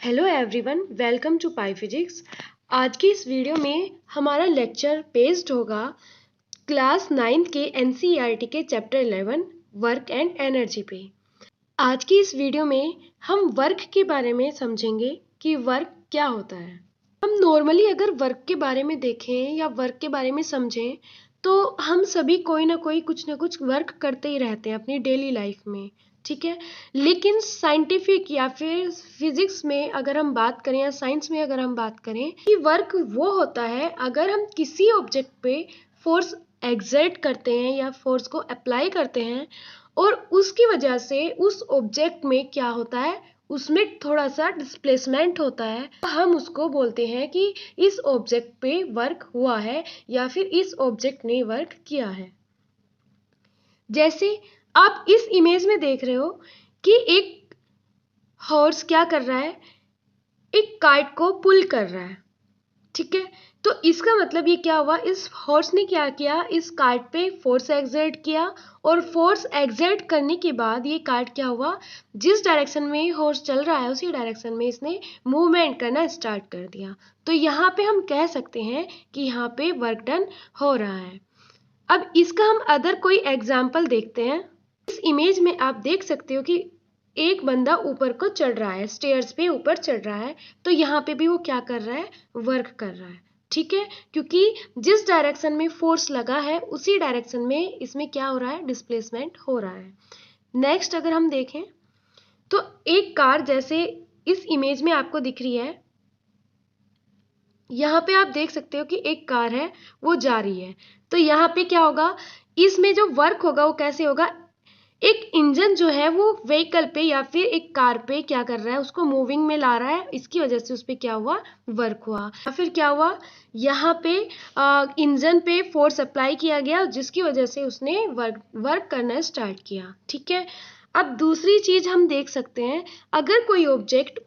Hello everyone, welcome to pi physics. आज की इस वीडियो में हमारा लेक्चर बेस्ड होगा क्लास 9 के एनसीईआरटी के चैप्टर 11 वर्क एंड एनर्जी पे। आज की इस वीडियो में हम वर्क के बारे में समझेंगे कि वर्क क्या होता है। हम नॉर्मली अगर वर्क के बारे में देखें या वर्क के बारे में समझें तो हम सभी कोई ना कोई कुछ ना कुछ वर्क करते ही रहते हैं अपनी डेली लाइफ में, ठीक है। लेकिन साइंटिफिक या फिर फिजिक्स में अगर हम बात करें या साइंस में अगर हम बात करें कि वर्क वो होता है अगर हम किसी ऑब्जेक्ट पे फोर्स एक्सर्ट करते हैं या फोर्स को अप्लाई करते हैं और उसकी वजह से उस ऑब्जेक्ट में क्या होता है, उसमें थोड़ा सा डिस्प्लेसमेंट होता है, हम उसको बोलते हैं कि इस ऑब्जेक्ट पे वर्क हुआ है या फिर इस ऑब्जेक्ट ने वर्क किया है। जैसे आप इस इमेज में देख रहे हो कि एक हॉर्स क्या कर रहा है, एक कार्ट को पुल कर रहा है, ठीक है। तो इसका मतलब ये क्या हुआ, इस हॉर्स ने क्या किया, इस कार्ट पे फोर्स एक्सर्ट किया और फोर्स एक्सर्ट करने के बाद ये कार्ट क्या हुआ, जिस डायरेक्शन में हॉर्स चल रहा है उसी डायरेक्शन में इसने मूवमेंट करना स्टार्ट कर दिया। तो यहाँ पे हम कह सकते हैं कि यहाँ पे वर्क डन हो रहा है। अब इसका हम अदर कोई एग्जाम्पल देखते हैं। इस इमेज में आप देख सकते हो कि एक बंदा ऊपर को चढ़ रहा है, स्टेयर्स पे ऊपर चढ़ रहा है। तो यहाँ पे भी वो क्या कर रहा है, वर्क कर रहा है, ठीक है। क्योंकि जिस डायरेक्शन में फोर्स लगा है उसी डायरेक्शन में इसमें क्या हो रहा है, डिस्प्लेसमेंट हो रहा है। नेक्स्ट अगर हम देखें तो एक कार जैसे इस इमेज में आपको दिख रही है, यहाँ पे आप देख सकते हो कि एक कार है वो जा रही है। तो यहाँ पे क्या होगा, इसमें जो वर्क होगा वो कैसे होगा, एक इंजन जो है वो व्हीकल पे या फिर एक कार पे क्या कर रहा है, उसको मूविंग में ला रहा है, इसकी वजह से उस पर क्या हुआ, वर्क हुआ। या फिर क्या हुआ, यहाँ पे इंजन पे फोर्स अप्लाई किया गया जिसकी वजह से उसने वर्क करना स्टार्ट किया, ठीक है। अब दूसरी चीज हम देख सकते हैं, अगर कोई ऑब्जेक्ट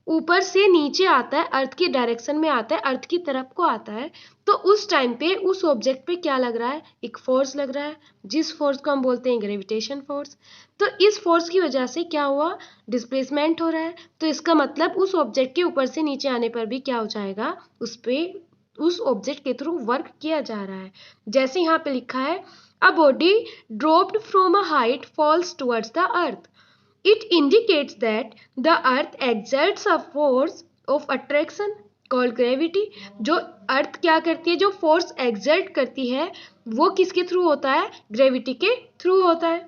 ऊपर से नीचे आता है, अर्थ की डायरेक्शन में आता है, अर्थ की तरफ को आता है, तो उस टाइम पे उस ऑब्जेक्ट पे क्या लग रहा है, एक फोर्स लग रहा है, जिस फोर्स को हम बोलते हैं ग्रेविटेशन फोर्स। तो इस फोर्स की वजह से क्या हुआ, डिस्प्लेसमेंट हो रहा है। तो इसका मतलब उस ऑब्जेक्ट के ऊपर से नीचे आने पर भी क्या हो जाएगा, उस ऑब्जेक्ट के थ्रू वर्क किया जा रहा है। जैसे यहाँ पे लिखा है, a body dropped from a height falls towards the earth. It indicates that the earth exerts a force of attraction called gravity। जो अर्थ क्या करती है, जो फोर्स एक्सर्ट करती है वो किसके थ्रू होता है, ग्रेविटी के थ्रू होता है।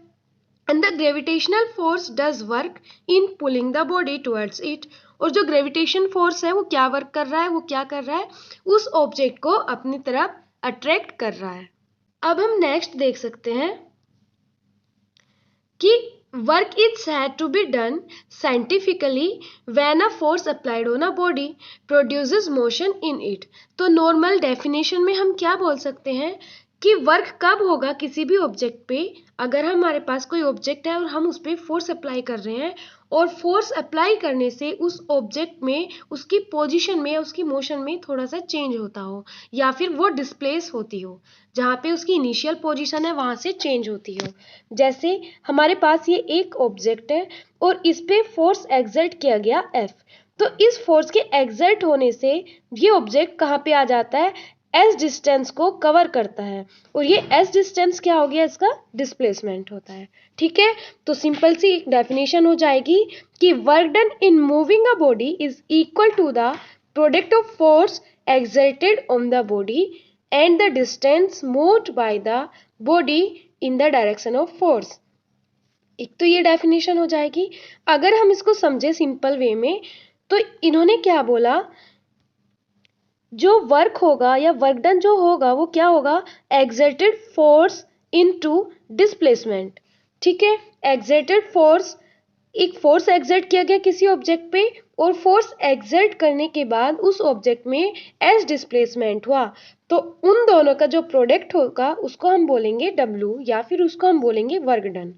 And the gravitational force does work in pulling the body towards it. और जो ग्रेविटेशन फोर्स है वो क्या वर्क कर रहा है, वो क्या कर रहा है, उस ऑब्जेक्ट को अपनी तरफ अट्रैक्ट कर रहा है। अब हम नेक्स्ट देख सकते हैं कि work is said to be done scientifically when a force applied on a body produces motion in it। तो नॉर्मल डेफिनेशन में हम क्या बोल सकते हैं कि वर्क कब होगा किसी भी ऑब्जेक्ट पे, अगर हमारे पास कोई ऑब्जेक्ट है और हम उस पर फोर्स अप्लाई कर रहे हैं और फोर्स अप्लाई करने से उस ऑब्जेक्ट में उसकी पोजीशन में, उसकी मोशन में थोड़ा सा चेंज होता हो या फिर वो डिस्प्लेस होती हो, जहाँ पे उसकी इनिशियल पोजीशन है वहाँ से चेंज होती हो। जैसे हमारे पास ये एक ऑब्जेक्ट है और इस पे फोर्स एक्सर्ट किया गया F। तो इस फोर्स के एक्सर्ट होने से ये ऑब्जेक्ट कहाँ पे आ जाता है, एस डिस्टेंस को कवर करता है और ये एस डिस्टेंस क्या हो गया, इसका डिस्प्लेसमेंट होता है, ठीक है। तो सिंपल सी एक डेफिनेशन हो जाएगी कि work done in moving a body is equal to the product of force exerted on the body and the distance moved by the body in the direction of force. एक तो ये definition हो जाएगी। अगर हम इसको समझे सिंपल वे में तो इन्होंने क्या बोला, जो वर्क होगा या वर्क डन जो होगा वो क्या होगा, एक्सर्टेड फोर्स इनटू डिस्प्लेसमेंट, ठीक है। एक्सर्टेड फोर्स, एक फोर्स एक्सर्ट किया गया किसी ऑब्जेक्ट पे और फोर्स एक्सर्ट करने के बाद उस ऑब्जेक्ट में एस डिस्प्लेसमेंट हुआ, तो उन दोनों का जो प्रोडक्ट होगा उसको हम बोलेंगे W या फिर उसको हम बोलेंगे वर्क डन,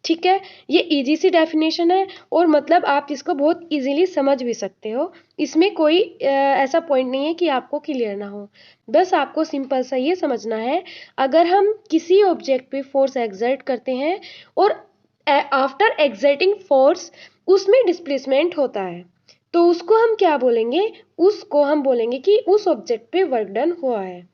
ठीक है। ये इजी सी डेफिनेशन है और मतलब आप इसको बहुत इजीली समझ भी सकते हो, इसमें कोई ऐसा पॉइंट नहीं है कि आपको क्लियर ना हो। बस आपको सिंपल सा ये समझना है, अगर हम किसी ऑब्जेक्ट पे फोर्स एक्सर्ट करते हैं और आफ्टर एक्सर्टिंग फोर्स उसमें डिस्प्लेसमेंट होता है, तो उसको हम क्या बोलेंगे, उसको हम बोलेंगे कि उस ऑब्जेक्ट पे वर्क डन हुआ है।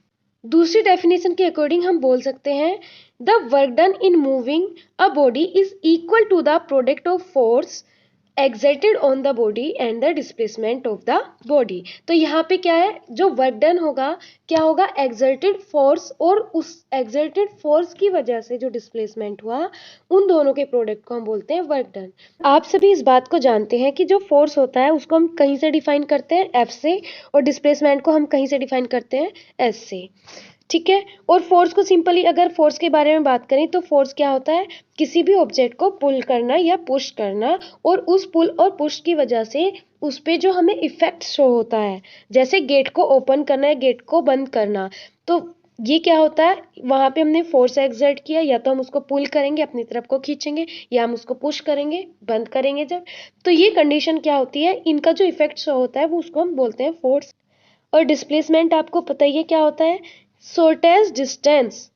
दूसरी डेफिनेशन के अकॉर्डिंग हम बोल सकते हैं the work done in moving a body is equal to the product of force exerted on the body and the displacement of the body। तो यहाँ पे क्या है, जो वर्क डन होगा क्या होगा, exerted force, और उस exerted force की वजह से जो डिस्प्लेसमेंट हुआ उन दोनों के प्रोडक्ट को हम बोलते हैं वर्क डन। आप सभी इस बात को जानते हैं कि जो फोर्स होता है उसको हम कहीं से डिफाइन करते हैं, एफ से, और डिस्प्लेसमेंट को हम कहीं से डिफाइन करते हैं, एस से। ठीक है, और फोर्स को सिंपली अगर फोर्स के बारे में बात करें तो फोर्स क्या होता है, किसी भी ऑब्जेक्ट को पुल करना या पुश करना, और उस पुल और पुश की वजह से उस पे जो हमें इफेक्ट शो होता है, जैसे गेट को ओपन करना है, गेट को बंद करना, तो ये क्या होता है, वहां पे हमने फोर्स एक्सर्ट किया, या तो हम उसको पुल करेंगे अपनी तरफ को खींचेंगे, या हम उसको पुश करेंगे बंद करेंगे जब, तो ये कंडीशन क्या होती है, इनका जो इफेक्ट शो होता है वो उसको हम बोलते हैं फोर्स। और डिस्प्लेसमेंट आपको पता ही है क्या होता है, शॉर्टेस्ट डिस्टेंस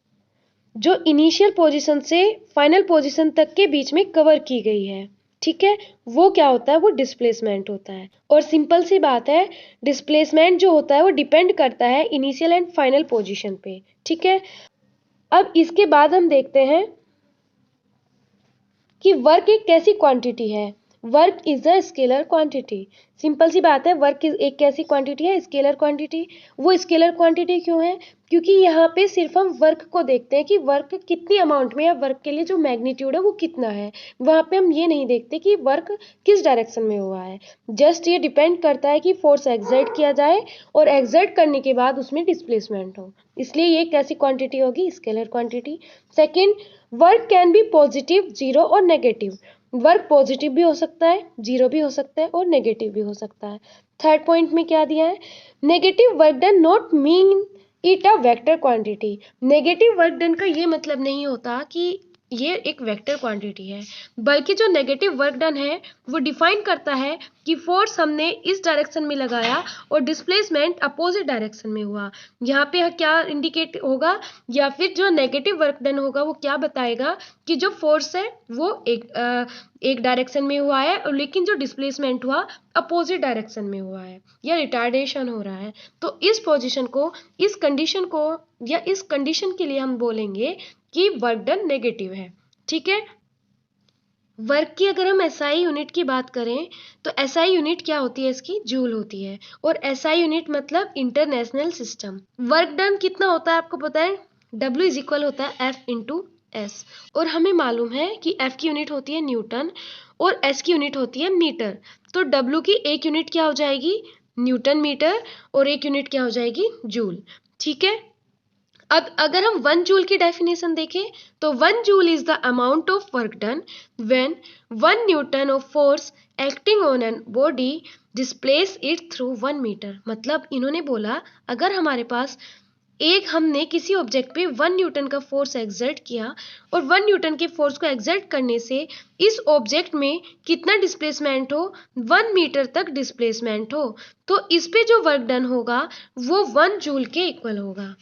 जो इनिशियल पोजीशन से फाइनल पोजीशन तक के बीच में कवर की गई है, ठीक है, वो क्या होता है, वो डिस्प्लेसमेंट होता है। और सिंपल सी बात है, डिस्प्लेसमेंट जो होता है वो डिपेंड करता है इनिशियल एंड फाइनल पोजीशन पे। ठीक है, अब इसके बाद हम देखते हैं कि वर्क एक कैसी क्वांटिटी है। Work is a scalar quantity. Simple सी बात है, वर्क एक कैसी क्वांटिटी है, स्केलर क्वांटिटी। वो स्केलर क्वांटिटी क्यों है, क्योंकि यहाँ पे सिर्फ हम वर्क को देखते हैं कि वर्क कितनी अमाउंट में, या वर्क के लिए जो मैग्नीट्यूड है वो कितना है, वहाँ पे हम ये नहीं देखते कि वर्क किस डायरेक्शन में हुआ है। जस्ट ये डिपेंड करता है कि फोर्स एक्सर्ट किया जाए और एक्सर्ट करने के बाद उसमें डिस्प्लेसमेंट हो, इसलिए ये कैसी क्वांटिटी होगी, scalar quantity. Second, work can be positive, zero और नेगेटिव। वर्क पॉजिटिव भी हो सकता है, जीरो भी हो सकता है और नेगेटिव भी हो सकता है। थर्ड पॉइंट में क्या दिया है, negative work done not mean it a vector quantity. Negative work done का ये मतलब नहीं होता कि ये एक वेक्टर क्वांटिटी है, बल्कि जो नेगेटिव वर्क डन है वो डिफाइन करता है कि फोर्स हमने इस डायरेक्शन में लगाया और डिस्प्लेसमेंट अपोजिट डायरेक्शन में हुआ। यहाँ पे क्या इंडिकेट होगा, या फिर जो नेगेटिव वर्क डन होगा वो क्या बताएगा कि जो फोर्स है वो एक डायरेक्शन में हुआ है, और लेकिन जो डिस्प्लेसमेंट हुआ अपोजिट डायरेक्शन में हुआ है, या रिटार्डेशन हो रहा है। तो इस पोजीशन को, इस कंडीशन को, या इस कंडीशन के लिए हम बोलेंगे कि वर्क डन नेगेटिव है। ठीक है, वर्क की अगर हम एसआई यूनिट की बात करें तो एसआई यूनिट क्या होती है, इसकी जूल होती है, और एसआई यूनिट मतलब इंटरनेशनल सिस्टम। वर्क डन कितना होता है आपको पता है, W इज इक्वल होता है F इंटू एस, और हमें मालूम है कि F की यूनिट होती है न्यूटन और S की यूनिट होती है मीटर। तो W की एक यूनिट क्या हो जाएगी, न्यूटन मीटर, और एक यूनिट क्या हो जाएगी, जूल। ठीक है, अब अगर हम 1 जूल की डेफिनेशन देखें तो 1 joule is the amount of work done when 1 newton of force acting on an body displace it through 1 metre. मतलब इन्होंने बोला अगर हमारे पास हमने किसी ऑब्जेक्ट पे 1 न्यूटन का फोर्स एक्सर्ट किया, और 1 न्यूटन के फोर्स को एक्सर्ट करने से इस ऑब्जेक्ट में कितना डिस्प्लेसमेंट हो, 1 मीटर तक डिस्प्लेसमेंट हो, तो इस पे जो वर्क डन होगा वो 1 जूल के इक्वल होगा।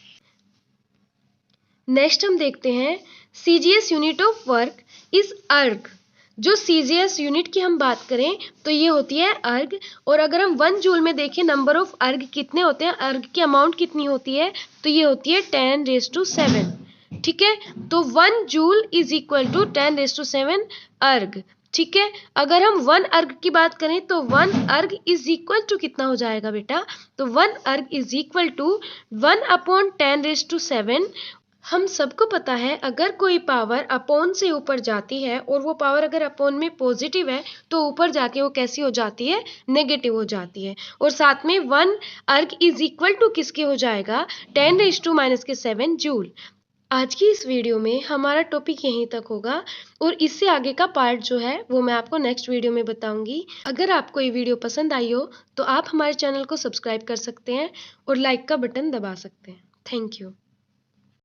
नेक्स्ट हम देखते हैं CGS unit of work is अर्ग। जो सीजीएस यूनिट की हम बात करें तो ये होती है अर्ग, और अगर हम 1 जूल में देखें नंबर ऑफ अर्ग कितने होते हैं, अर्ग की अमाउंट कितनी होती है, तो ये होती है 10⁻⁷। ठीक है, तो 1 जूल इज इक्वल टू 10⁻⁷ अर्ग। ठीक है, अगर हम 1 अर्ग की बात करें तो 1 अर्ग इज इक्वल टू कितना हो जाएगा बेटा, तो 1 अर्ग इज इक्वल टू 1/10⁻⁷। हम सबको पता है अगर कोई पावर अपोन से ऊपर जाती है, और वो पावर अगर अपोन में पॉजिटिव है तो ऊपर जाके वो कैसी हो जाती है, नेगेटिव हो जाती है। और साथ में 1 अर्ग इज इक्वल टू किसके हो जाएगा, 10⁻⁻⁷ जूल। आज की इस वीडियो में हमारा टॉपिक यहीं तक होगा, और इससे आगे का पार्ट जो है वो मैं आपको नेक्स्ट वीडियो में बताऊंगी। अगर आपको ये वीडियो पसंद आई हो तो आप हमारे चैनल को सब्सक्राइब कर सकते हैं और लाइक का बटन दबा सकते हैं। Thank you.